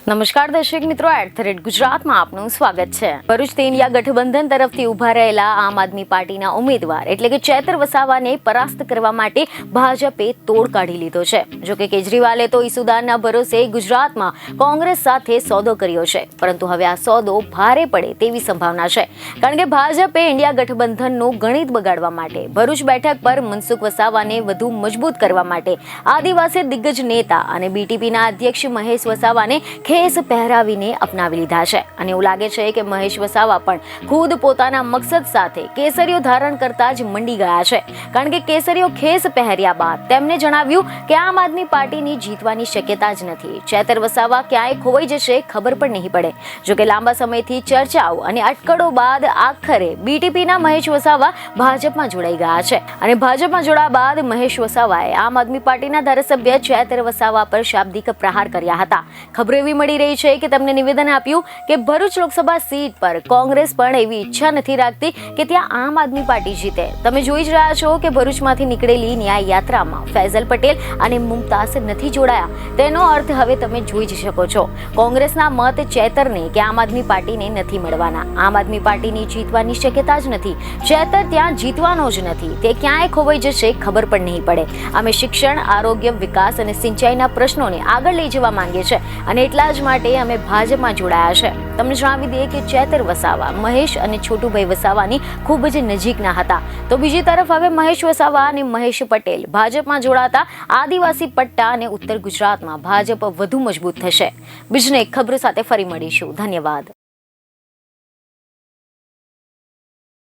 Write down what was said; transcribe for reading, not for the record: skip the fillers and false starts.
નમસ્કાર દર્શક મિત્રો, @ગુજરાતમાં આપનું સ્વાગત છે। ભરૂચથી ઇન્ડિયા ગઠબંધન તરફથી ઉભા રહેલા આમ આદમી પાર્ટીના ઉમેદવાર એટલે કે ચેતર વસાવાને પરાસ્ત કરવા માટે ભાજપે તોડ કાઢી લીધો છે। જો કે કેજરીવાલે તો ઈસુદાનના ભરોસે ગુજરાતમાં કોંગ્રેસ સાથે સોદો કર્યો છે, પરંતુ હવે આ સોદો ભારે પડે તેવી સંભાવના છે, કારણ કે ભાજપે ઇન્ડિયા ગઠબંધનનું ગણિત બગાડવા માટે ભરૂચ બેઠક પર મનસુખ વસાવાને વધુ મજબૂત કરવા માટે આદિવાસી દિગ્ગજ નેતા અને બીટીપીના અધ્યક્ષ મહેશ વસાવાને ખેસ પહેરાવીને અપનાવી લીધા છે અને એવું લાગે છે કે મહેશ વસાવા પણ ખુદ પોતાના મકસદ સાથે કેસરીઓ ધારણ કરતા જ મંડી ગયા છે, કારણ કે કેસરીઓ ખેસ પહેર્યા બાદ તેમને જણાવ્યું કે આમ આદમી પાર્ટીની જીતવાની શક્યતા જ નથી। ચેતર વસાવા ક્યાંય ખોવાઈ જશે ખબર પણ નહીં પડે। જો કે લાંબા સમયથી ચર્ચાઓ અને અટકળો બાદ આખરે બીટીપીના મહેશ વસાવા ભાજપમાં જોડાઈ ગયા છે અને ભાજપમાં જોડાયા બાદ મહેશ વસાવાએ આમ આદમી પાર્ટીના ધારાસભ્ય ચેતર વસાવા પર શાબ્દિક પ્રહાર કર્યા હતા। ખબર એવી મળી રહી છે કે તેમને નિવેદન આપ્યું કે ભરૂચ લોકસભા સીટ પર કોંગ્રેસ પણ એવી ઈચ્છા નથી રાખતી કે ત્યાં આમ આદમી પાર્ટી જીતે। તમે જોઈ જ રહ્યા છો કે ભરૂચમાંથી નીકળેલી ન્યાય યાત્રામાં ફૈઝલ પટેલ અને મુમતાઝ નથી જોડાયા। તેનો અર્થ હવે તમે જોઈ જ શકો છો, કોંગ્રેસના મત ચેતરને કે આમ આદમી પાર્ટીને નથી મળવાના। આમ આદમી પાર્ટીની જીતવાની શક્યતા જ નથી। ચેતર ત્યાં જીતવાનો જ નથી, તે ક્યાંય ખોવાઈ જશે ખબર પણ નહીં પડે। અમે શિક્ષણ, આરોગ્ય, વિકાસ અને સિંચાઈના પ્રશ્નોને આગળ લઈ જવા માંગીએ છીએ અને એટલા જ માટે અમે ભાજપમાં જોડાયા છે। તમને જણાવી દઈએ કે ચેતર વસાવા મહેશ અને છોટુભાઈ વસાવાની ખૂબ જ નજીકના હતા, તો બીજી તરફ હવે મહેશ વસાવા અને મહેશ પટેલ ભાજપમાં જોડાતા આદિવાસી પટ્ટા અને ઉત્તર ગુજરાતમાં ભાજપ વધુ મજબૂત થશે। બીજને ખબરો સાથે ફરી મળીશું। ધન્યવાદ।